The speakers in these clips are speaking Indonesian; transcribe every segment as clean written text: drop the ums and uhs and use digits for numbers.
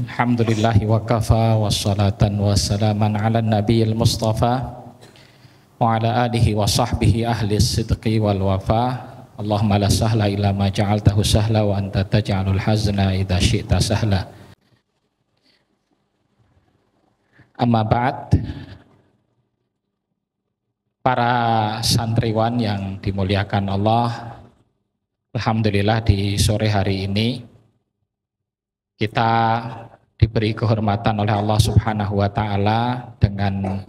Alhamdulillahi wa kafa wassalatan wassalaman ala nabiyil mustafa wa ala alihi wa sahbihi ahli sidqi wal wafa. Allahumma la sahla illa ma ja'altahu sahla wa anta taj'alul hazna idza syi'ta sahla. Amma ba'd. Para santriwan yang dimuliakan Allah, alhamdulillah di sore hari ini kita diberi kehormatan oleh Allah Subhanahu wa Ta'ala dengan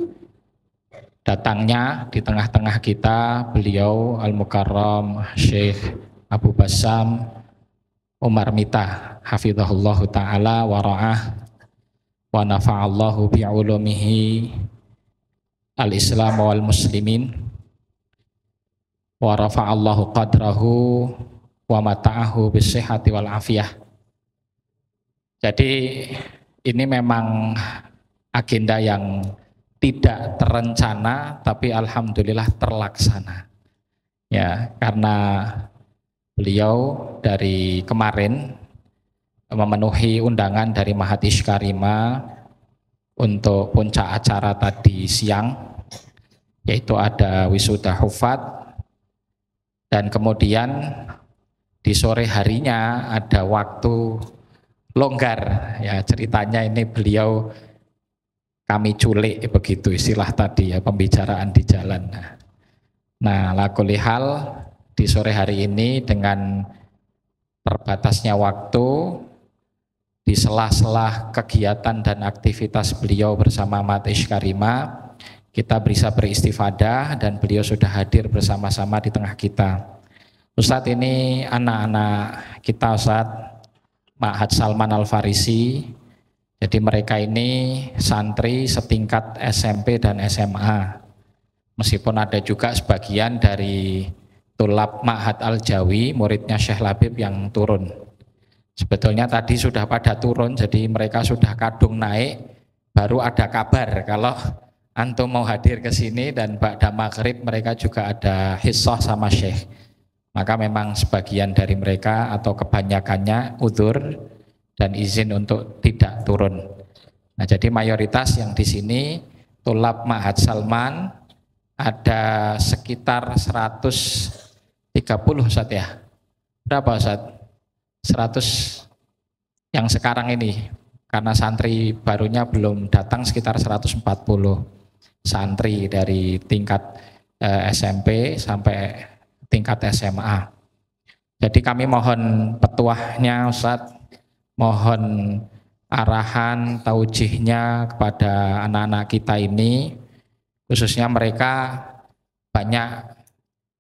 datangnya di tengah-tengah kita beliau Al-Mukarram Syekh Abu Bassam Umar Mitah hafizahullahu ta'ala wa ra'ah wa nafa'allahu bi'ulumihi al-islam wal muslimin wa rafa'allahu qadrahu wa mata'ahu bisihhati wal afiyah. Jadi ini memang agenda yang tidak terencana tapi alhamdulillah terlaksana. Ya, karena beliau dari kemarin memenuhi undangan dari Mahat Ishkarima untuk puncak acara tadi siang, yaitu ada wisuda hufat, dan kemudian di sore harinya ada waktu longgar. Ya, ceritanya ini beliau kami culik begitu istilah tadi ya, pembicaraan di jalan. Nah, lakulihal di sore hari ini dengan terbatasnya waktu, di sela-sela kegiatan dan aktivitas beliau bersama Mahat Ishkarima, kita bisa beristifadah dan beliau sudah hadir bersama-sama di tengah kita. Ustadz, ini anak-anak kita, Ustadz Ma'had Salman Al-Farisi. Jadi mereka ini santri setingkat SMP dan SMA. Meskipun ada juga sebagian dari tulab Ma'had Al-Jawi, muridnya Syekh Labib yang turun. Sebetulnya tadi sudah pada turun, jadi mereka sudah kadung naik, baru ada kabar kalau antum mau hadir ke sini, dan ba'da maghrib mereka juga ada hissah sama Syekh. Maka memang sebagian dari mereka atau kebanyakannya udzur dan izin untuk tidak turun. Nah, jadi mayoritas yang di sini tulab Ma'had Salman ada sekitar 130 Ustaz ya. Berapa Ustaz? 100 yang sekarang ini, karena santri barunya belum datang, sekitar 140 santri dari tingkat SMP sampai tingkat SMA. Jadi kami mohon petuahnya Ustadz, mohon arahan taujihnya kepada anak-anak kita ini, khususnya mereka banyak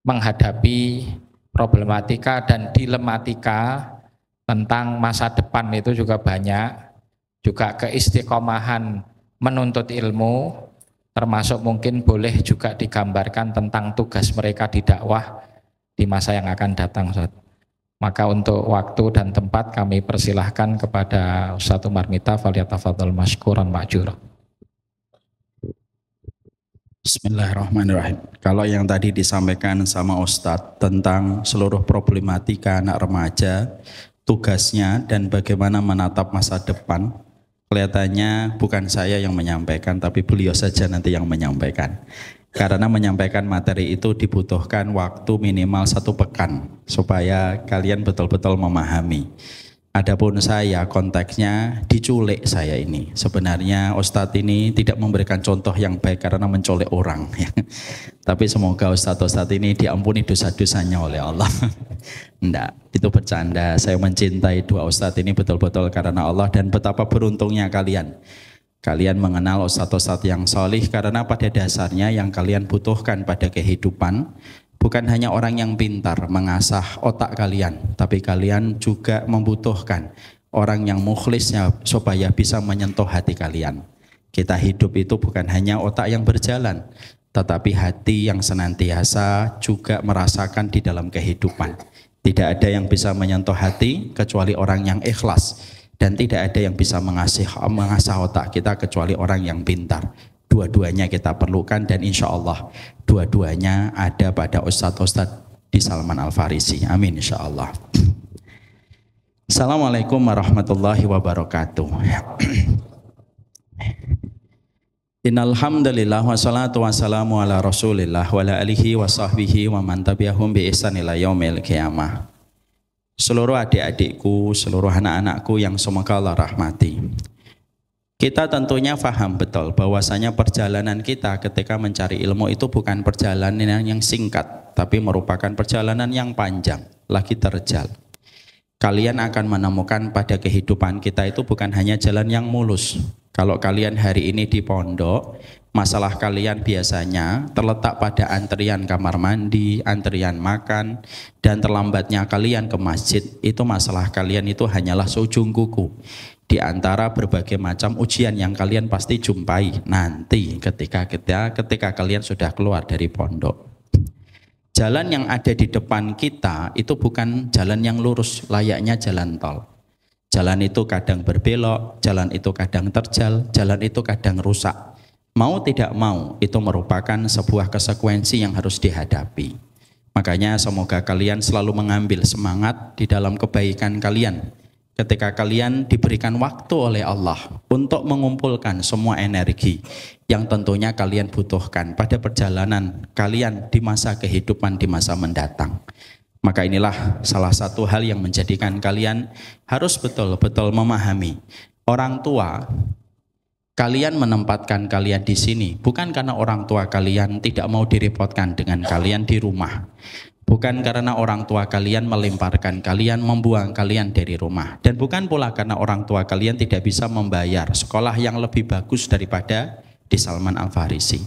menghadapi problematika dan dilematika tentang masa depan, itu juga banyak, juga keistiqomahan menuntut ilmu, termasuk mungkin boleh juga digambarkan tentang tugas mereka di dakwah di masa yang akan datang, Ustaz. Maka untuk waktu dan tempat kami persilahkan kepada Ustaz Umar Mitah, falyatafadhal masykuran ma'jura. Bismillahirrahmanirrahim. Kalau yang tadi disampaikan sama Ustadz tentang seluruh problematika anak remaja, tugasnya dan bagaimana menatap masa depan, kelihatannya bukan saya yang menyampaikan, tapi beliau saja nanti yang menyampaikan. Karena menyampaikan materi itu dibutuhkan waktu minimal 1 pekan supaya kalian betul-betul memahami. Adapun saya, konteksnya diculik saya ini. Sebenarnya Ustadz ini tidak memberikan contoh yang baik karena menculik orang. Tapi semoga Ustadz ini diampuni dosa-dosanya oleh Allah. Enggak, itu bercanda. Saya mencintai dua Ustadz ini betul-betul karena Allah, dan betapa beruntungnya kalian. Kalian mengenal Ustadz yang solih, karena pada dasarnya yang kalian butuhkan pada kehidupan bukan hanya orang yang pintar mengasah otak kalian, tapi kalian juga membutuhkan orang yang mukhlisnya supaya bisa menyentuh hati kalian. Kita hidup itu bukan hanya otak yang berjalan, tetapi hati yang senantiasa juga merasakan di dalam kehidupan. Tidak ada yang bisa menyentuh hati kecuali orang yang ikhlas. Dan tidak ada yang bisa mengasah otak kita kecuali orang yang pintar. Dua-duanya kita perlukan, dan insya Allah dua-duanya ada pada ustadz-ustadz di Salman Al-Farisi. Amin insya Allah. Assalamualaikum warahmatullahi wabarakatuh. Innal hamdalillah wassalatu wassalamu ala Rasulillah wa ala alihi wa sahbihi wa man tabi'ahum bi ihsan ila yaumil qiyamah. Seluruh adik-adikku, seluruh anak-anakku yang semoga Allah rahmati. Kita tentunya paham betul bahwasanya perjalanan kita ketika mencari ilmu itu bukan perjalanan yang singkat, tapi merupakan perjalanan yang panjang, lagi terjal. Kalian akan menemukan pada kehidupan kita itu bukan hanya jalan yang mulus. Kalau kalian hari ini di pondok, masalah kalian biasanya terletak pada antrian kamar mandi, antrian makan, dan terlambatnya kalian ke masjid. Itu masalah kalian itu hanyalah seujung kuku di antara berbagai macam ujian yang kalian pasti jumpai nanti ketika kalian sudah keluar dari pondok. Jalan yang ada di depan kita itu bukan jalan yang lurus layaknya jalan tol. Jalan itu kadang berbelok, jalan itu kadang terjal, jalan itu kadang rusak. Mau tidak mau itu merupakan sebuah konsekuensi yang harus dihadapi. Makanya semoga kalian selalu mengambil semangat di dalam kebaikan kalian. Ketika kalian diberikan waktu oleh Allah untuk mengumpulkan semua energi yang tentunya kalian butuhkan pada perjalanan kalian di masa kehidupan di masa mendatang. Maka inilah salah satu hal yang menjadikan kalian harus betul-betul memahami. Orang tua kalian menempatkan kalian di sini bukan karena orang tua kalian tidak mau direpotkan dengan kalian di rumah. Bukan karena orang tua kalian melemparkan kalian, membuang kalian dari rumah. Dan bukan pula karena orang tua kalian tidak bisa membayar sekolah yang lebih bagus daripada di Salman Al-Farisi.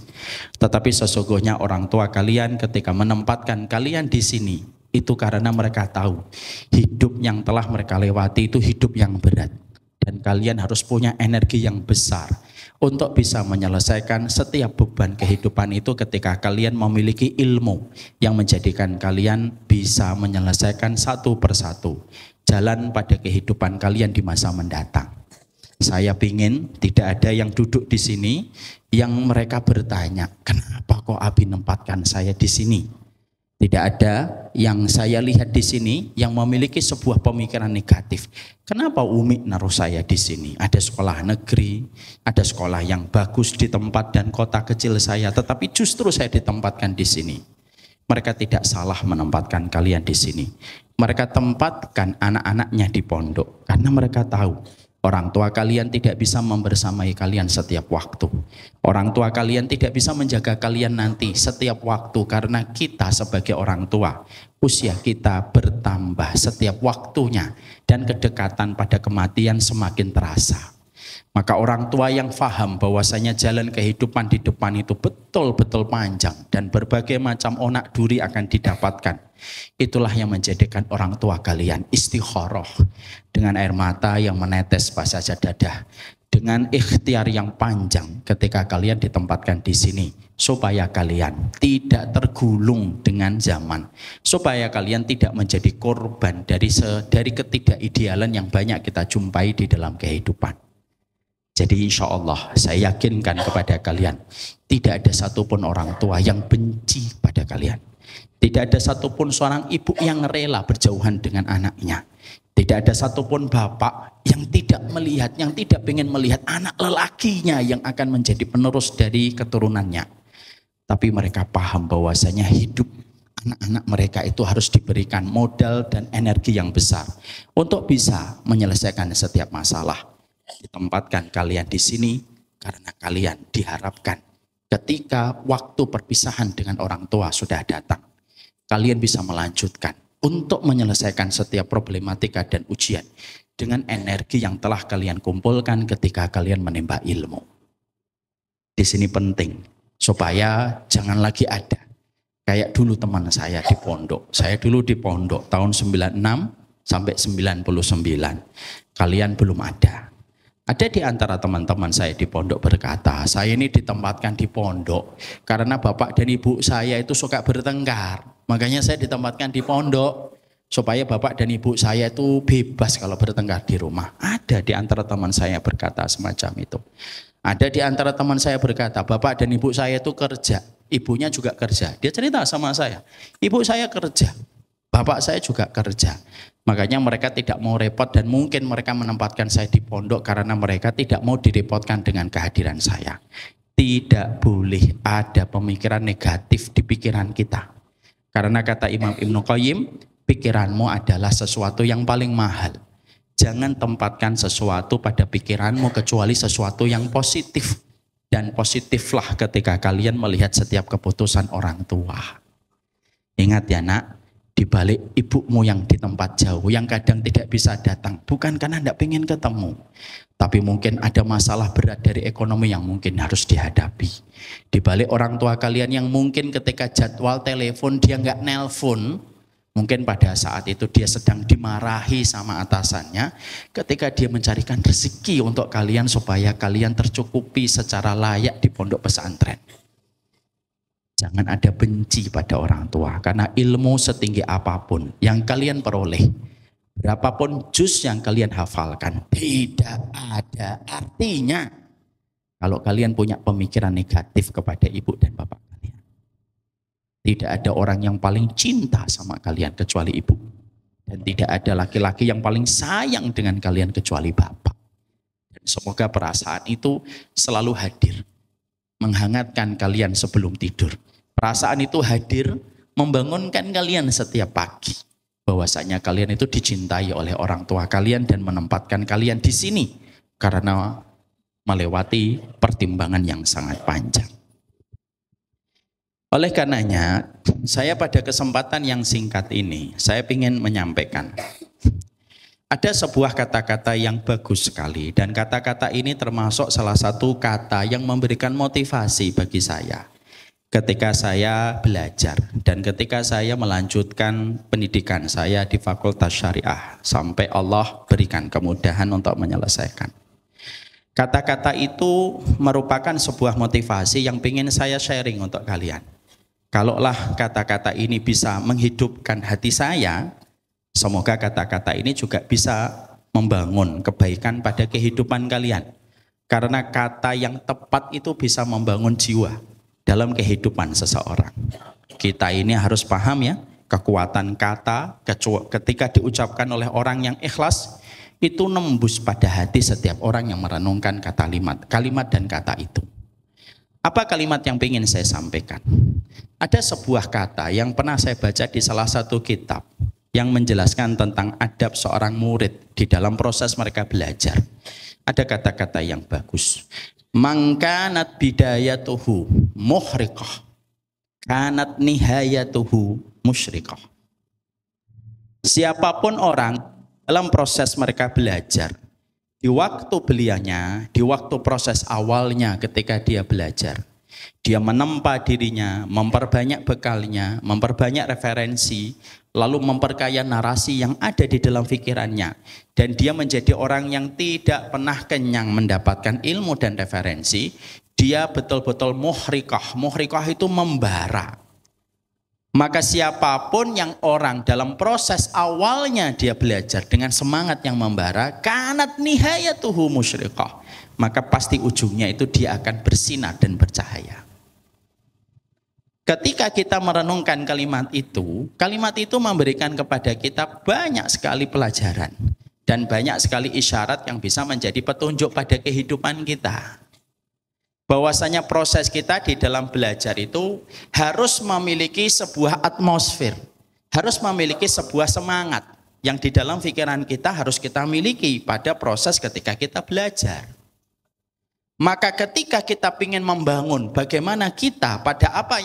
Tetapi sesungguhnya orang tua kalian ketika menempatkan kalian di sini, itu karena mereka tahu hidup yang telah mereka lewati itu hidup yang berat. Dan kalian harus punya energi yang besar untuk bisa menyelesaikan setiap beban kehidupan itu ketika kalian memiliki ilmu yang menjadikan kalian bisa menyelesaikan satu persatu jalan pada kehidupan kalian di masa mendatang. Saya ingin tidak ada yang duduk di sini yang mereka bertanya, kenapa kok Abi nempatkan saya di sini? Tidak ada yang saya lihat di sini yang memiliki sebuah pemikiran negatif. Kenapa Umi naruh saya di sini? Ada sekolah negeri, ada sekolah yang bagus di tempat dan kota kecil saya, tetapi justru saya ditempatkan di sini. Mereka tidak salah menempatkan kalian di sini. Mereka tempatkan anak-anaknya di pondok karena mereka tahu orang tua kalian tidak bisa membersamai kalian setiap waktu. Orang tua kalian tidak bisa menjaga kalian nanti setiap waktu karena kita sebagai orang tua, usia kita bertambah setiap waktunya dan kedekatan pada kematian semakin terasa. Maka orang tua yang paham bahwasanya jalan kehidupan di depan itu betul-betul panjang dan berbagai macam onak duri akan didapatkan. Itulah yang menjadikan orang tua kalian istikharah dengan air mata yang menetes pas saja dadah, dengan ikhtiar yang panjang ketika kalian ditempatkan di sini supaya kalian tidak tergulung dengan zaman, supaya kalian tidak menjadi korban dari ketidakidealan yang banyak kita jumpai di dalam kehidupan. Jadi insya Allah saya yakinkan kepada kalian tidak ada satupun orang tua yang benci pada kalian. Tidak ada satupun seorang ibu yang rela berjauhan dengan anaknya. Tidak ada satupun bapak yang tidak melihat, yang tidak ingin melihat anak lelakinya yang akan menjadi penerus dari keturunannya. Tapi mereka paham bahwasanya hidup anak-anak mereka itu harus diberikan modal dan energi yang besar untuk bisa menyelesaikan setiap masalah. Ditempatkan kalian di sini karena kalian diharapkan ketika waktu perpisahan dengan orang tua sudah datang, kalian bisa melanjutkan untuk menyelesaikan setiap problematika dan ujian dengan energi yang telah kalian kumpulkan ketika kalian menimba ilmu. Di sini penting supaya jangan lagi ada kayak dulu teman saya di pondok. Saya dulu di pondok tahun 96 sampai 99. Kalian belum ada. Ada di antara teman-teman saya di pondok berkata, saya ini ditempatkan di pondok karena bapak dan ibu saya itu suka bertengkar. Makanya saya ditempatkan di pondok supaya bapak dan ibu saya itu bebas kalau bertengkar di rumah. Ada di antara teman saya berkata semacam itu. Ada di antara teman saya berkata, bapak dan ibu saya itu kerja, ibunya juga kerja. Dia cerita sama saya, ibu saya kerja. Bapak saya juga kerja. Makanya mereka tidak mau repot dan mungkin mereka menempatkan saya di pondok karena mereka tidak mau direpotkan dengan kehadiran saya. Tidak boleh ada pemikiran negatif di pikiran kita. Karena kata Imam Ibnu Qayyim, pikiranmu adalah sesuatu yang paling mahal. Jangan tempatkan sesuatu pada pikiranmu kecuali sesuatu yang positif. Dan positiflah ketika kalian melihat setiap keputusan orang tua. Ingat ya nak, di balik ibumu yang di tempat jauh, yang kadang tidak bisa datang, bukan karena tidak ingin ketemu, tapi mungkin ada masalah berat dari ekonomi yang mungkin harus dihadapi. Di balik orang tua kalian yang mungkin ketika jadwal telepon dia nggak nelpon, mungkin pada saat itu dia sedang dimarahi sama atasannya, ketika dia mencarikan rezeki untuk kalian supaya kalian tercukupi secara layak di pondok pesantren. Jangan ada benci pada orang tua, karena ilmu setinggi apapun yang kalian peroleh, berapapun juz yang kalian hafalkan, tidak ada artinya kalau kalian punya pemikiran negatif kepada ibu dan bapak kalian. Tidak ada orang yang paling cinta sama kalian kecuali ibu. Dan tidak ada laki-laki yang paling sayang dengan kalian kecuali bapak. Dan semoga perasaan itu selalu hadir, menghangatkan kalian sebelum tidur. Perasaan itu hadir membangunkan kalian setiap pagi. Bahwasanya kalian itu dicintai oleh orang tua kalian dan menempatkan kalian di sini karena melewati pertimbangan yang sangat panjang. Oleh karenanya, saya pada kesempatan yang singkat ini, saya ingin menyampaikan. Ada sebuah kata-kata yang bagus sekali dan kata-kata ini termasuk salah satu kata yang memberikan motivasi bagi saya. Ketika saya belajar dan ketika saya melanjutkan pendidikan saya di Fakultas Syariah sampai Allah berikan kemudahan untuk menyelesaikan. Kata-kata itu merupakan sebuah motivasi yang ingin saya sharing untuk kalian. Kalaulah kata-kata ini bisa menghidupkan hati saya, semoga kata-kata ini juga bisa membangun kebaikan pada kehidupan kalian. Karena kata yang tepat itu bisa membangun jiwa dalam kehidupan seseorang. Kita ini harus paham ya, kekuatan kata ketika diucapkan oleh orang yang ikhlas, itu nembus pada hati setiap orang yang merenungkan kalimat dan kata itu. Apa kalimat yang ingin saya sampaikan? Ada sebuah kata yang pernah saya baca di salah satu kitab yang menjelaskan tentang adab seorang murid di dalam proses mereka belajar. Ada kata-kata yang bagus. Mangkanat bidayatuhu muhriqah, kanat nihayatuhu musyrikah. Siapapun orang dalam proses mereka belajar, di waktu belianya, di waktu proses awalnya ketika dia belajar, dia menempa dirinya, memperbanyak bekalnya, memperbanyak referensi, lalu memperkaya narasi yang ada di dalam pikirannya. Dan dia menjadi orang yang tidak pernah kenyang mendapatkan ilmu dan referensi. Dia betul-betul muhriqah. Muhriqah itu membara. Maka siapapun yang orang dalam proses awalnya dia belajar dengan semangat yang membara, kanat nihayatuhu musyriqah, maka pasti ujungnya itu dia akan bersinar dan bercahaya. Ketika kita merenungkan kalimat itu memberikan kepada kita banyak sekali pelajaran dan banyak sekali isyarat yang bisa menjadi petunjuk pada kehidupan kita. Bahwasanya proses kita di dalam belajar itu harus memiliki sebuah atmosfer, harus memiliki sebuah semangat yang di dalam pikiran kita harus kita miliki pada proses ketika kita belajar. Maka ketika kita ingin membangun bagaimana kita pada apa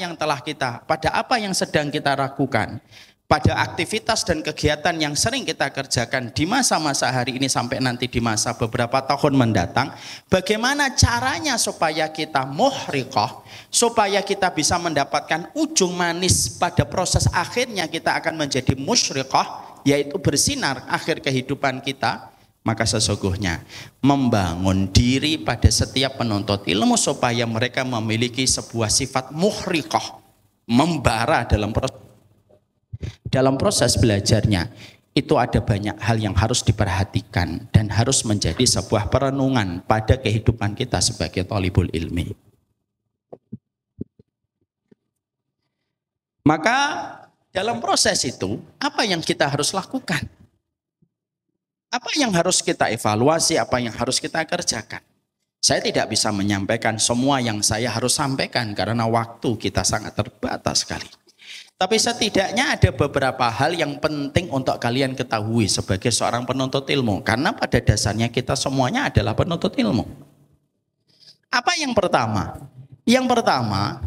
yang sedang kita lakukan, pada aktivitas dan kegiatan yang sering kita kerjakan di masa-masa hari ini sampai nanti di masa beberapa tahun mendatang, bagaimana caranya supaya kita muhriqah, supaya kita bisa mendapatkan ujung manis pada proses akhirnya kita akan menjadi musyriqah, yaitu bersinar akhir kehidupan kita. Maka sesungguhnya membangun diri pada setiap penuntut ilmu supaya mereka memiliki sebuah sifat muhriqah, membara dalam proses belajarnya. Itu ada banyak hal yang harus diperhatikan dan harus menjadi sebuah perenungan pada kehidupan kita sebagai thalibul ilmi. Maka dalam proses itu, apa yang kita harus lakukan? Apa yang harus kita evaluasi, apa yang harus kita kerjakan? Saya tidak bisa menyampaikan semua yang saya harus sampaikan karena waktu kita sangat terbatas sekali. Tapi setidaknya ada beberapa hal yang penting untuk kalian ketahui sebagai seorang penuntut ilmu. Karena pada dasarnya kita semuanya adalah penuntut ilmu. Apa yang pertama? Yang pertama,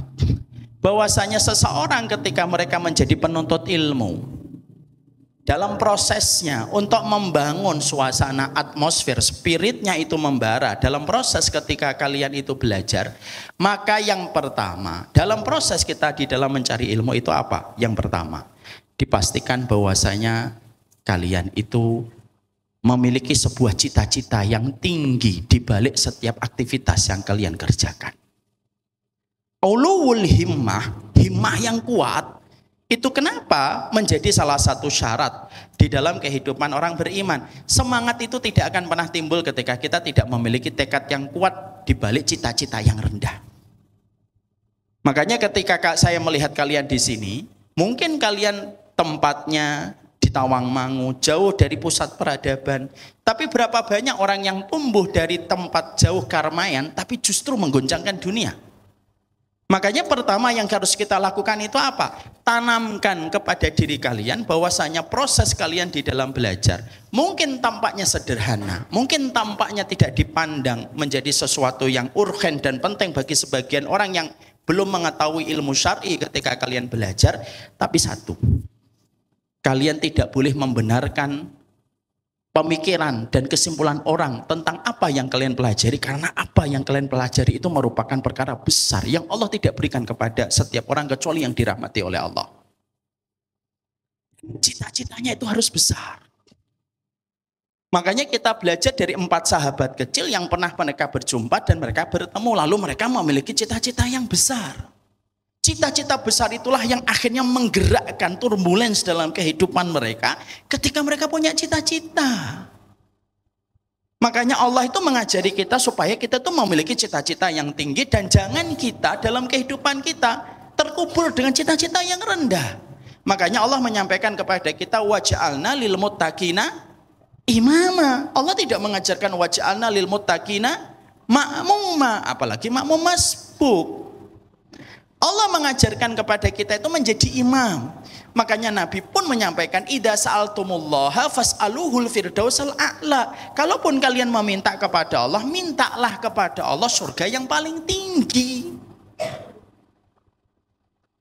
bahwasanya seseorang ketika mereka menjadi penuntut ilmu, dalam prosesnya untuk membangun suasana atmosfer, spiritnya itu membara. Dalam proses ketika kalian itu belajar, maka yang pertama, dalam proses kita di dalam mencari ilmu itu apa? Yang pertama, dipastikan bahwasanya kalian itu memiliki sebuah cita-cita yang tinggi di balik setiap aktivitas yang kalian kerjakan. Ulul himmah, himmah yang kuat, itu kenapa menjadi salah satu syarat di dalam kehidupan orang beriman. Semangat itu tidak akan pernah timbul ketika kita tidak memiliki tekad yang kuat di balik cita-cita yang rendah. Makanya ketika saya melihat kalian di sini, mungkin kalian tempatnya di Tawangmangu, jauh dari pusat peradaban. Tapi berapa banyak orang yang tumbuh dari tempat jauh Karmayan, tapi justru menggoncangkan dunia. Makanya pertama yang harus kita lakukan itu apa? Tanamkan kepada diri kalian bahwasanya proses kalian di dalam belajar mungkin tampaknya sederhana, mungkin tampaknya tidak dipandang menjadi sesuatu yang urgen dan penting bagi sebagian orang yang belum mengetahui ilmu syar'i ketika kalian belajar. Tapi satu, kalian tidak boleh membenarkan pemikiran dan kesimpulan orang tentang apa yang kalian pelajari, karena apa yang kalian pelajari itu merupakan perkara besar yang Allah tidak berikan kepada setiap orang kecuali yang dirahmati oleh Allah. Cita-citanya itu harus besar. Makanya kita belajar dari 4 sahabat kecil yang pernah mereka berjumpa dan mereka bertemu, lalu mereka memiliki cita-cita yang besar. Cita-cita besar itulah yang akhirnya menggerakkan turbulens dalam kehidupan mereka ketika mereka punya cita-cita. Makanya Allah itu mengajari kita supaya kita tuh memiliki cita-cita yang tinggi dan jangan kita dalam kehidupan kita terkubur dengan cita-cita yang rendah. Makanya Allah menyampaikan kepada kita waj'alna lil muttaqina imama. Allah tidak mengajarkan waj'alna lil muttaqina ma'muma, apalagi makmum masbuk. Allah mengajarkan kepada kita itu menjadi imam. Makanya Nabi pun menyampaikan idza sa'altumullaha fas'aluhul firdausal a'la. Kalaupun kalian meminta kepada Allah, mintalah kepada Allah surga yang paling tinggi.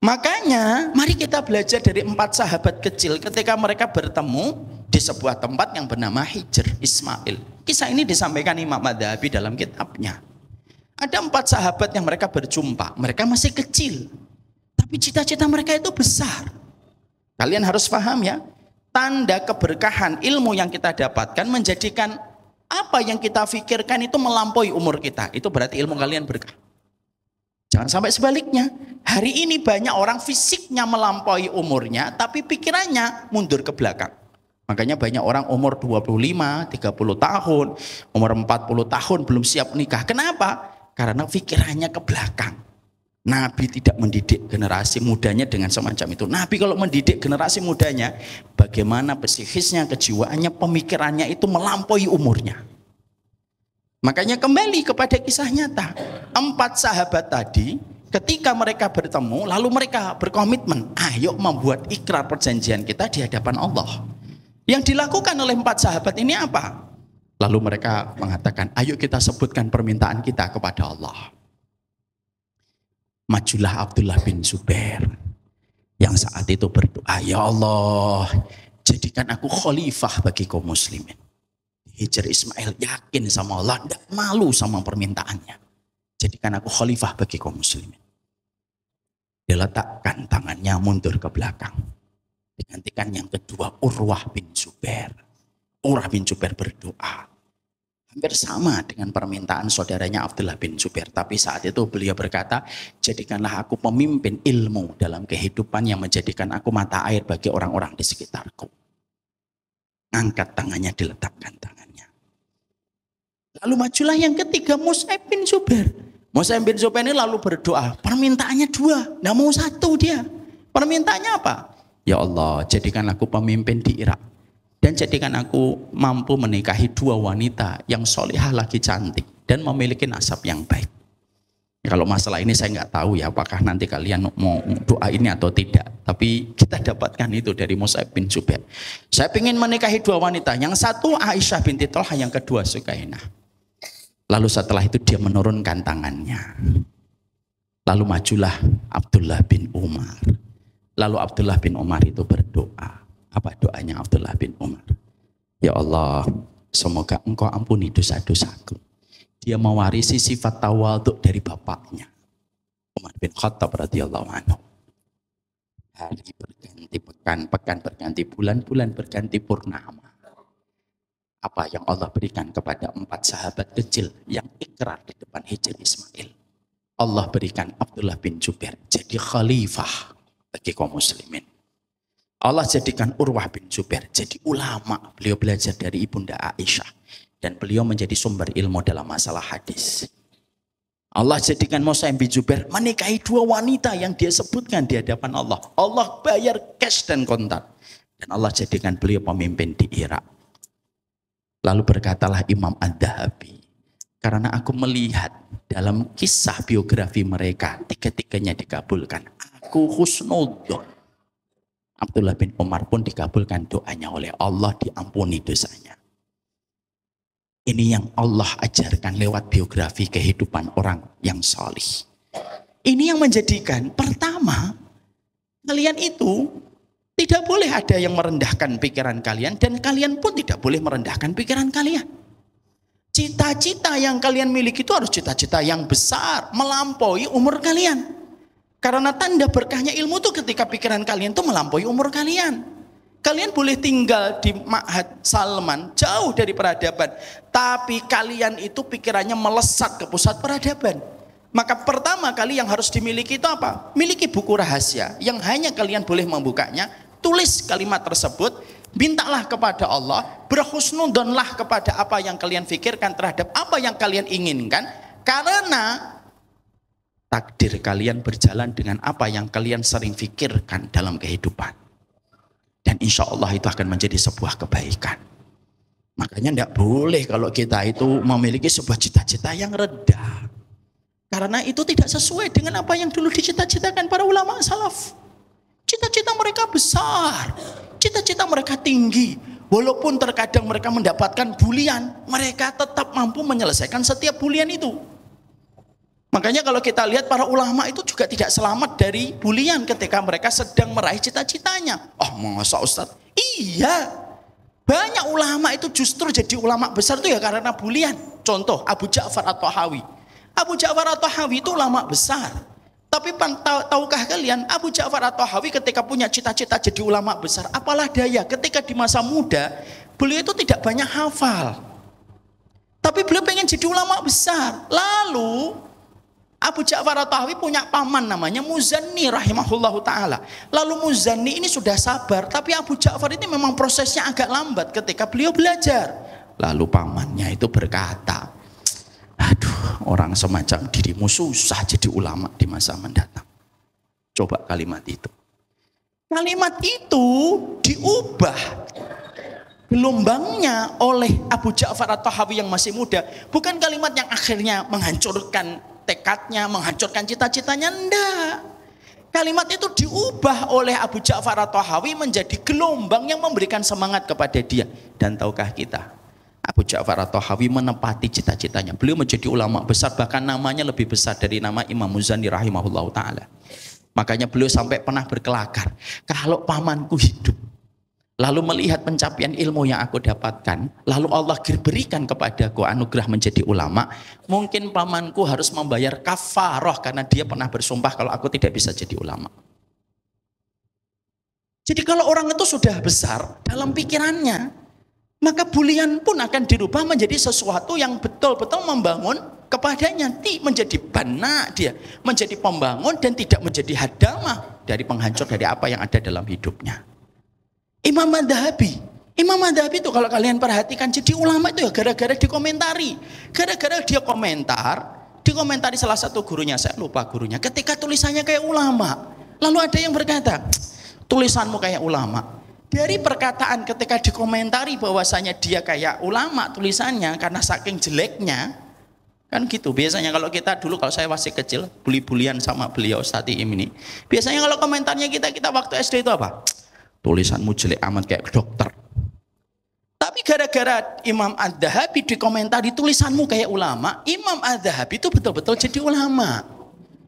Makanya mari kita belajar dari 4 sahabat kecil ketika mereka bertemu di sebuah tempat yang bernama Hijr Ismail. Kisah ini disampaikan Imam Madhabi dalam kitabnya. Ada 4 sahabat yang mereka berjumpa. Mereka masih kecil, tapi cita-cita mereka itu besar. Kalian harus paham ya, tanda keberkahan ilmu yang kita dapatkan menjadikan apa yang kita pikirkan itu melampaui umur kita. Itu berarti ilmu kalian berkah. Jangan sampai sebaliknya. Hari ini banyak orang fisiknya melampaui umurnya, tapi pikirannya mundur ke belakang. Makanya banyak orang umur 25, 30 tahun, umur 40 tahun belum siap nikah. Kenapa? Karena pikirannya ke belakang. Nabi tidak mendidik generasi mudanya dengan semacam itu. Nabi kalau mendidik generasi mudanya, bagaimana psikisnya, kejiwaannya, pemikirannya itu melampaui umurnya. Makanya kembali kepada kisah nyata. 4 sahabat tadi, ketika mereka bertemu, lalu mereka berkomitmen, ayo membuat ikrar perjanjian kita di hadapan Allah. Yang dilakukan oleh 4 sahabat ini apa? Lalu mereka mengatakan, ayo kita sebutkan permintaan kita kepada Allah. Majulah Abdullah bin Zubair yang saat itu berdoa, ya Allah, jadikan aku khalifah bagi kaum muslimin. Hijr Ismail yakin sama Allah, tidak malu sama permintaannya. Jadikan aku khalifah bagi kaum muslimin. Dia letakkan tangannya mundur ke belakang. Digantikan yang kedua Urwah bin Zubair. Urwah bin Zubair berdoa. Hampir sama dengan permintaan saudaranya Abdullah bin Zubair. Tapi saat itu beliau berkata, jadikanlah aku pemimpin ilmu dalam kehidupan yang menjadikan aku mata air bagi orang-orang di sekitarku. Angkat tangannya, diletakkan tangannya. Lalu majulah yang ketiga Mus'ab bin Zubair. Mus'ab bin Zubair ini lalu berdoa. Permintaannya 2, nggak mau 1 dia. Permintaannya apa? Ya Allah, jadikan aku pemimpin di Irak. Dan jadikan aku mampu menikahi 2 wanita yang solihah lagi cantik dan memiliki nasab yang baik. Kalau masalah ini saya nggak tahu ya apakah nanti kalian mau doa ini atau tidak. Tapi kita dapatkan itu dari Mus'ab bin Jubair. Saya ingin menikahi 2 wanita. Yang satu Aisyah binti Thalhah, yang kedua Sukainah. Lalu setelah itu dia menurunkan tangannya. Lalu majulah Abdullah bin Umar. Lalu Abdullah bin Umar itu berdoa. Apa doanya Abdullah bin Umar? Ya Allah, semoga engkau ampuni dosa-dosaku. Dia mewarisi sifat tawadhu dari bapaknya, Umar bin Khattab radhiyallahu anhu. Hari berganti pekan, pekan berganti bulan, bulan berganti purnama. Apa yang Allah berikan kepada 4 sahabat kecil yang ikrar di depan Hijr Ismail. Allah berikan Abdullah bin Jubair jadi khalifah bagi kaum muslimin. Allah jadikan Urwah bin Zubair jadi ulama. Beliau belajar dari Ibunda Aisyah. Dan beliau menjadi sumber ilmu dalam masalah hadis. Allah jadikan Mus'ab bin Jubair menikahi 2 wanita yang dia sebutkan di hadapan Allah. Allah bayar cash dan kontan. Dan Allah jadikan beliau pemimpin di Irak. Lalu berkatalah Imam Ad-Dhahabi, karena aku melihat dalam kisah biografi mereka, 3-tiganya dikabulkan. Aku husnudzon. Abdullah bin Umar pun dikabulkan doanya oleh Allah, diampuni dosanya. Ini yang Allah ajarkan lewat biografi kehidupan orang yang salih. Ini yang menjadikan pertama, kalian itu tidak boleh ada yang merendahkan pikiran kalian dan kalian pun tidak boleh merendahkan pikiran kalian. Cita-cita yang kalian miliki itu harus cita-cita yang besar, melampaui umur kalian. Karena tanda berkahnya ilmu itu ketika pikiran kalian itu melampaui umur kalian. Kalian boleh tinggal di Ma'had Salman, jauh dari peradaban. Tapi kalian itu pikirannya melesat ke pusat peradaban. Maka pertama kali yang harus dimiliki itu apa? Miliki buku rahasia yang hanya kalian boleh membukanya. Tulis kalimat tersebut, mintalah kepada Allah, berhusnudzonlah kepada apa yang kalian pikirkan terhadap apa yang kalian inginkan. Karena takdir kalian berjalan dengan apa yang kalian sering pikirkan dalam kehidupan. Dan insya Allah itu akan menjadi sebuah kebaikan. Makanya tidak boleh kalau kita itu memiliki sebuah cita-cita yang rendah. Karena itu tidak sesuai dengan apa yang dulu dicita-citakan para ulama salaf. Cita-cita mereka besar. Cita-cita mereka tinggi. Walaupun terkadang mereka mendapatkan bulian, mereka tetap mampu menyelesaikan setiap bulian itu. Makanya kalau kita lihat para ulama itu juga tidak selamat dari bulian ketika mereka sedang meraih cita-citanya. Oh masa Ustadz? Iya. Banyak ulama itu justru jadi ulama besar itu ya karena bulian. Contoh Abu Ja'far at-Tahawi. Abu Ja'far at-Tahawi itu ulama besar. Tapi tahukah kalian Abu Ja'far at-Tahawi ketika punya cita-cita jadi ulama besar, apalah daya ketika di masa muda beliau itu tidak banyak hafal. Tapi beliau pengen jadi ulama besar. Lalu Abu Ja'far at-Tahawi punya paman namanya Muzanni rahimahullahu ta'ala. Lalu Muzanni ini sudah sabar, tapi Abu Ja'far ini memang prosesnya agak lambat ketika beliau belajar. Lalu pamannya itu berkata, aduh orang semacam dirimu susah jadi ulama di masa mendatang. Coba kalimat itu. Kalimat itu diubah gelombangnya oleh Abu Ja'far at-Tahawi yang masih muda. Bukan kalimat yang akhirnya menghancurkan tekadnya, menghancurkan cita-citanya, enggak. Kalimat itu diubah oleh Abu Ja'far at-Tahawi menjadi gelombang yang memberikan semangat kepada dia. Dan tahukah kita, Abu Ja'far at-Tahawi menepati cita-citanya. Beliau menjadi ulama besar, bahkan namanya lebih besar dari nama Imam Muzani rahimahullah ta'ala. Makanya beliau sampai pernah berkelakar, kalau pamanku hidup lalu melihat pencapaian ilmu yang aku dapatkan, lalu Allah berikan kepadaku anugerah menjadi ulama, mungkin pamanku harus membayar kafarah karena dia pernah bersumpah kalau aku tidak bisa jadi ulama. Jadi kalau orang itu sudah besar dalam pikirannya, maka bulian pun akan dirubah menjadi sesuatu yang betul-betul membangun kepadanya, menjadi bana dia, menjadi pembangun dan tidak menjadi hadamah dari penghancur dari apa yang ada dalam hidupnya. Imam Ad-Dhahabi itu kalau kalian perhatikan jadi ulama itu ya gara-gara dikomentari. Gara-gara dia dikomentari salah satu gurunya, saya lupa gurunya, ketika tulisannya kayak ulama. Lalu ada yang berkata, tulisanmu kayak ulama. Dari perkataan ketika dikomentari bahwasanya dia kayak ulama tulisannya karena saking jeleknya, kan gitu. Biasanya kalau kita dulu, kalau saya masih kecil, bully-bulian sama beliau Ustaz ini. Biasanya kalau komentarnya kita waktu SD itu apa? Tulisanmu jelek amat kayak dokter. Tapi gara-gara Imam Adz-Dzahabi dikomentari tulisanmu kayak ulama, Imam Adz-Dzahabi itu betul-betul jadi ulama.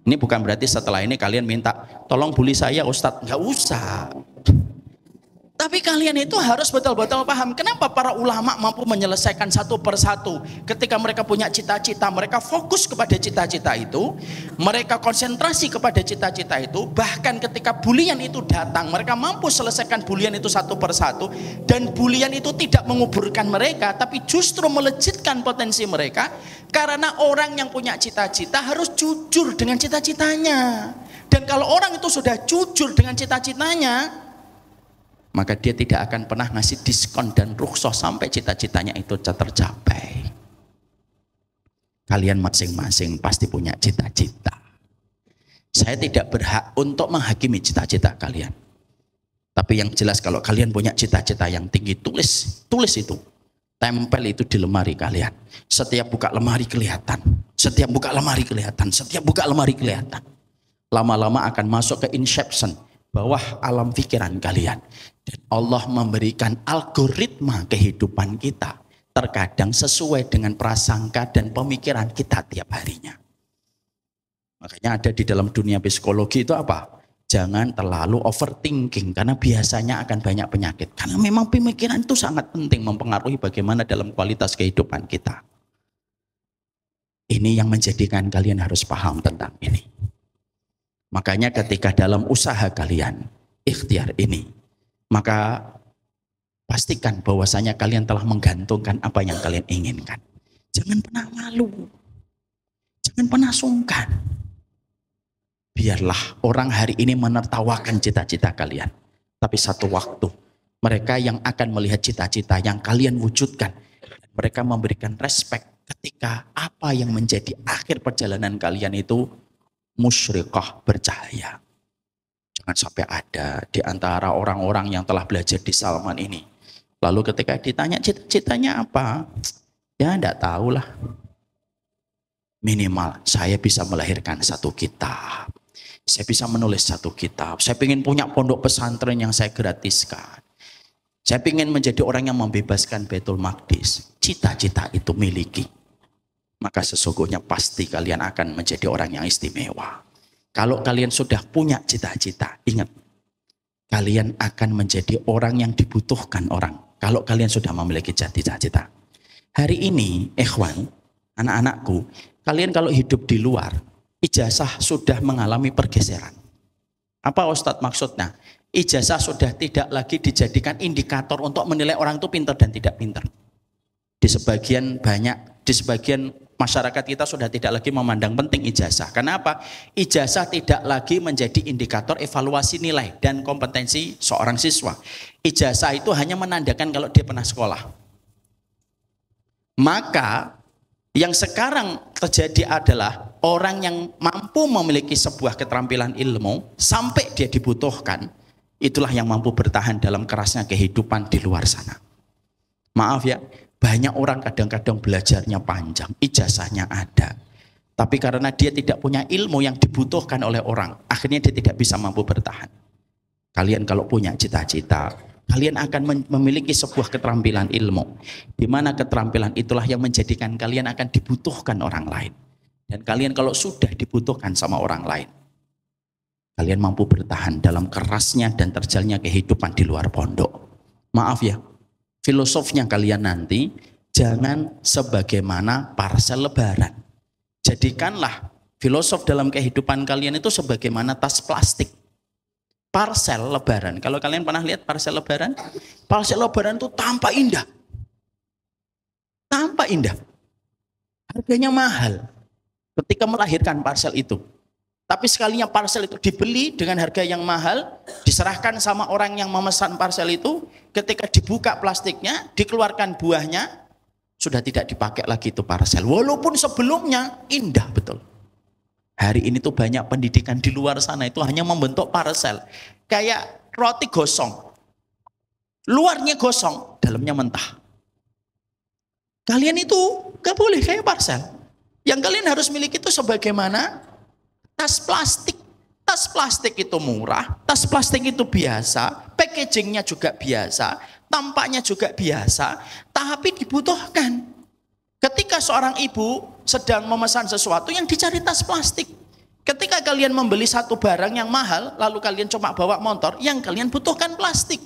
Ini bukan berarti setelah ini kalian minta tolong bully saya Ustadz, nggak usah. Tapi kalian itu harus betul-betul paham kenapa para ulama mampu menyelesaikan satu persatu. Ketika mereka punya cita-cita, mereka fokus kepada cita-cita itu, mereka konsentrasi kepada cita-cita itu. Bahkan ketika bulian itu datang, mereka mampu selesaikan bulian itu satu persatu. Dan bulian itu tidak menguburkan mereka, tapi justru melejitkan potensi mereka. Karena orang yang punya cita-cita harus jujur dengan cita-citanya. Dan kalau orang itu sudah jujur dengan cita-citanya, maka dia tidak akan pernah ngasih diskon dan rukhsah sampai cita-citanya itu tercapai. Kalian masing-masing pasti punya cita-cita. Saya tidak berhak untuk menghakimi cita-cita kalian. Tapi yang jelas kalau kalian punya cita-cita yang tinggi, tulis itu. Tempel itu di lemari kalian. Setiap buka lemari kelihatan. Setiap buka lemari kelihatan. Setiap buka lemari kelihatan. Lama-lama akan masuk ke inception, bawah alam pikiran kalian. Dan Allah memberikan algoritma kehidupan kita terkadang sesuai dengan prasangka dan pemikiran kita tiap harinya. Makanya ada di dalam dunia psikologi itu apa? Jangan terlalu overthinking karena biasanya akan banyak penyakit. Karena memang pemikiran itu sangat penting mempengaruhi bagaimana dalam kualitas kehidupan kita. Ini yang menjadikan kalian harus paham tentang ini. Makanya ketika dalam usaha kalian ikhtiar ini, maka pastikan bahwasanya kalian telah menggantungkan apa yang kalian inginkan. Jangan pernah malu. Jangan pernah sungkan. Biarlah orang hari ini menertawakan cita-cita kalian. Tapi satu waktu mereka yang akan melihat cita-cita yang kalian wujudkan, mereka memberikan respek ketika apa yang menjadi akhir perjalanan kalian itu musyrikah, bercahaya. Jangan sampai ada di antara orang-orang yang telah belajar di Salman ini, lalu ketika ditanya cita-citanya apa, ya enggak tahulah. Minimal saya bisa melahirkan satu kitab, saya bisa menulis satu kitab, saya ingin punya pondok pesantren yang saya gratiskan, saya ingin menjadi orang yang membebaskan Baitul Maqdis. Cita-cita itu miliki, maka sesungguhnya pasti kalian akan menjadi orang yang istimewa. Kalau kalian sudah punya cita-cita, ingat, kalian akan menjadi orang yang dibutuhkan orang. Kalau kalian sudah memiliki cita-cita. Hari ini, ikhwan, anak-anakku, kalian kalau hidup di luar, ijazah sudah mengalami pergeseran. Apa Ustadz maksudnya? Ijazah sudah tidak lagi dijadikan indikator untuk menilai orang itu pintar dan tidak pintar. Di sebagian masyarakat kita sudah tidak lagi memandang penting ijazah. Kenapa? Ijazah tidak lagi menjadi indikator evaluasi nilai dan kompetensi seorang siswa. Ijazah itu hanya menandakan kalau dia pernah sekolah. Maka yang sekarang terjadi adalah orang yang mampu memiliki sebuah keterampilan ilmu sampai dia dibutuhkan, itulah yang mampu bertahan dalam kerasnya kehidupan di luar sana. Maaf ya, banyak orang kadang-kadang belajarnya panjang, ijazahnya ada. Tapi karena dia tidak punya ilmu yang dibutuhkan oleh orang, akhirnya dia tidak bisa mampu bertahan. Kalian kalau punya cita-cita, kalian akan memiliki sebuah keterampilan ilmu. Di mana keterampilan itulah yang menjadikan kalian akan dibutuhkan orang lain. Dan kalian kalau sudah dibutuhkan sama orang lain, kalian mampu bertahan dalam kerasnya dan terjalnya kehidupan di luar pondok. Maaf ya, filosofnya kalian nanti jangan sebagaimana parsel lebaran. Jadikanlah filosof dalam kehidupan kalian itu sebagaimana tas plastik. Parsel lebaran. Kalau kalian pernah lihat parsel lebaran itu tampak indah. Tampak indah. Harganya mahal ketika melahirkan parsel itu. Tapi sekalinya parsel itu dibeli dengan harga yang mahal, diserahkan sama orang yang memesan parsel itu, ketika dibuka plastiknya, dikeluarkan buahnya, sudah tidak dipakai lagi itu parsel. Walaupun sebelumnya indah betul. Hari ini tuh banyak pendidikan di luar sana itu hanya membentuk parsel. Kayak roti gosong. Luarnya gosong, dalamnya mentah. Kalian itu gak boleh kayak parcel. Yang kalian harus miliki itu sebagaimana tas plastik. Tas plastik itu murah, tas plastik itu biasa, packagingnya juga biasa, tampaknya juga biasa, tapi dibutuhkan. Ketika seorang ibu sedang memesan sesuatu yang dicari tas plastik. Ketika kalian membeli satu barang yang mahal, lalu kalian cuma bawa motor, yang kalian butuhkan plastik.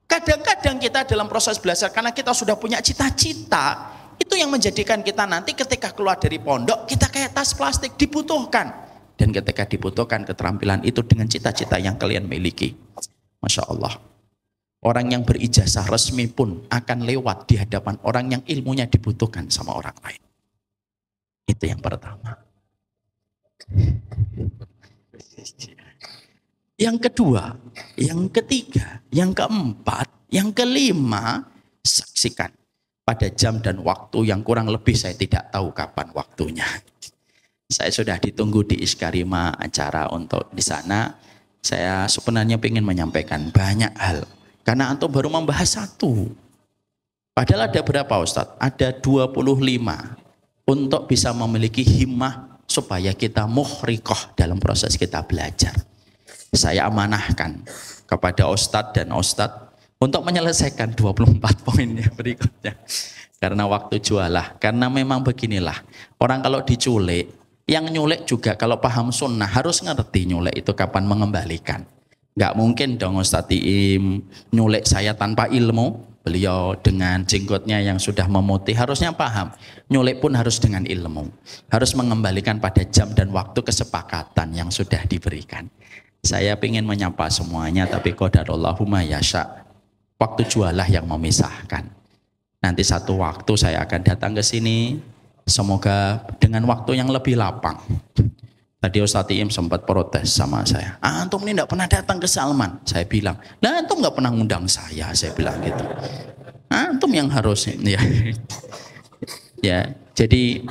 Kadang-kadang kita dalam proses belajar, karena kita sudah punya cita-cita, itu yang menjadikan kita nanti ketika keluar dari pondok, kita kayak tas plastik, dibutuhkan. Dan ketika dibutuhkan keterampilan itu dengan cita-cita yang kalian miliki. Masya Allah. Orang yang berijazah resmi pun akan lewat di hadapan orang yang ilmunya dibutuhkan sama orang lain. Itu yang pertama. Yang kedua, yang ketiga, yang keempat, yang kelima, saksikan. Pada jam dan waktu yang kurang lebih saya tidak tahu kapan waktunya. Saya sudah ditunggu di Iskarima acara untuk di sana. Saya sebenarnya ingin menyampaikan banyak hal. Karena antum baru membahas satu. Padahal ada berapa Ustadz? Ada 25. Untuk bisa memiliki himmah supaya kita muhriqah dalam proses kita belajar. Saya amanahkan kepada Ustadz dan Ustadz untuk menyelesaikan 24 poinnya berikutnya. Karena waktu jualah. Karena memang beginilah. Orang kalau diculik, yang nyulik juga kalau paham sunnah harus ngerti nyulik itu kapan mengembalikan. Nggak mungkin dong Ustadz Iim nyulik saya tanpa ilmu. Beliau dengan jenggotnya yang sudah memutih harusnya paham. Nyulik pun harus dengan ilmu. Harus mengembalikan pada jam dan waktu kesepakatan yang sudah diberikan. Saya ingin menyapa semuanya tapi qadarullahu ma yasha. Waktu jualah yang memisahkan. Nanti satu waktu saya akan datang ke sini. Semoga dengan waktu yang lebih lapang. Tadi Ustadz Iim sempat protes sama saya. Antum ini tidak pernah datang ke Salman. Saya bilang, nah antum nggak pernah ngundang saya bilang gitu. Antum yang harus ya. Ya, jadi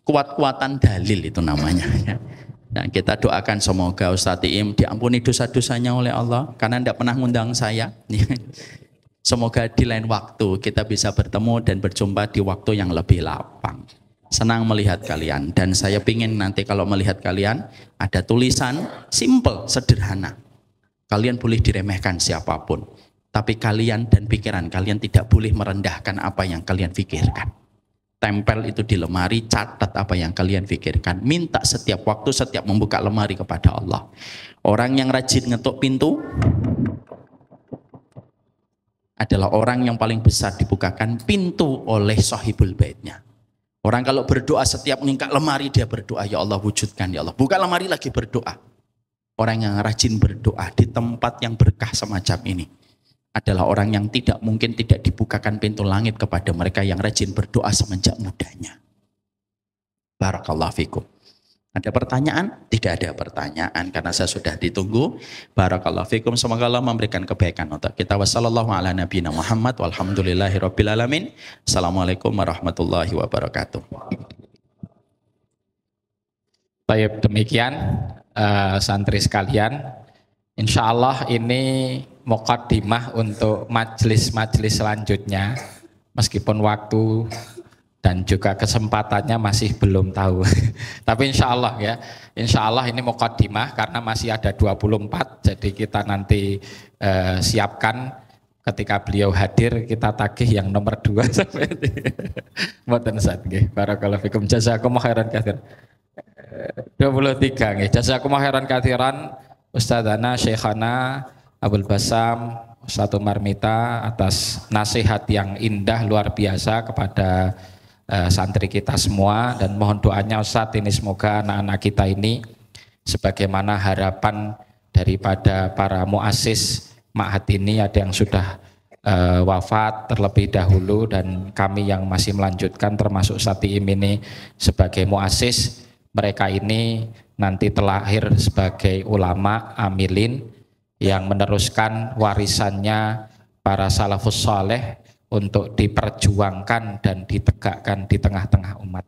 kuat-kuatan dalil itu namanya. Ya. Dan kita doakan semoga Ustadz Iim diampuni dosa-dosanya oleh Allah karena tidak pernah ngundang saya. Semoga di lain waktu kita bisa bertemu dan berjumpa di waktu yang lebih lapang. Senang melihat kalian dan saya ingin nanti kalau melihat kalian ada tulisan simple, sederhana. Kalian boleh diremehkan siapapun, tapi kalian dan pikiran kalian tidak boleh merendahkan apa yang kalian pikirkan. Tempel itu di lemari, catat apa yang kalian pikirkan. Minta setiap waktu, setiap membuka lemari kepada Allah. Orang yang rajin ngetuk pintu adalah orang yang paling besar dibukakan pintu oleh sahibul baitnya. Orang kalau berdoa setiap meningkat lemari dia berdoa, ya Allah wujudkan ya Allah. Buka lemari lagi berdoa. Orang yang rajin berdoa di tempat yang berkah semacam ini adalah orang yang tidak mungkin tidak dibukakan pintu langit kepada mereka yang rajin berdoa semenjak mudanya. Barakallahu fikum. Ada pertanyaan? Tidak ada pertanyaan karena saya sudah ditunggu. Barakallahu fikum. Semoga Allah memberikan kebaikan untuk kita. Wassallallahu ala nabiyina Muhammad walhamdulillahirabbil alamin. Assalamualaikum warahmatullahi wabarakatuh. Baik, demikian santri sekalian. Insya Allah ini muqaddimah untuk majelis-majelis selanjutnya. Meskipun waktu dan juga kesempatannya masih belum tahu. Tapi insya Allah ya, insya Allah ini muqaddimah karena masih ada 24, jadi kita nanti siapkan ketika beliau hadir kita tagih yang nomor 2 sampai mboten Ustaz nggih. Barakallahu fikum, jazakumullah khairan katsiran. 23 nggih, jazakumullah khairan katsiran Ustadzana Syekhana Abul Basam Ustadz Umar Mita atas nasihat yang indah luar biasa kepada santri kita semua, dan mohon doanya Ustadz ini semoga anak-anak kita ini sebagaimana harapan daripada para muassis ma'had ini, ada yang sudah wafat terlebih dahulu dan kami yang masih melanjutkan termasuk Ustadz Iim ini sebagai muassis, mereka ini nanti terlahir sebagai ulama amilin yang meneruskan warisannya para salafus saleh untuk diperjuangkan dan ditegakkan di tengah-tengah umat.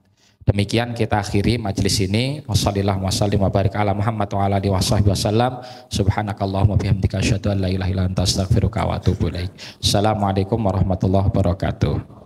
Demikian kita akhiri majelis ini. Wassallallahu wasallim wa barik ala Muhammad wa ala alihi wasallam. Subhanakallahumma bihamdika asyhadu an la ilaha illa anta astaghfiruka wa atubu ilaik. Assalamualaikum warahmatullahi wabarakatuh.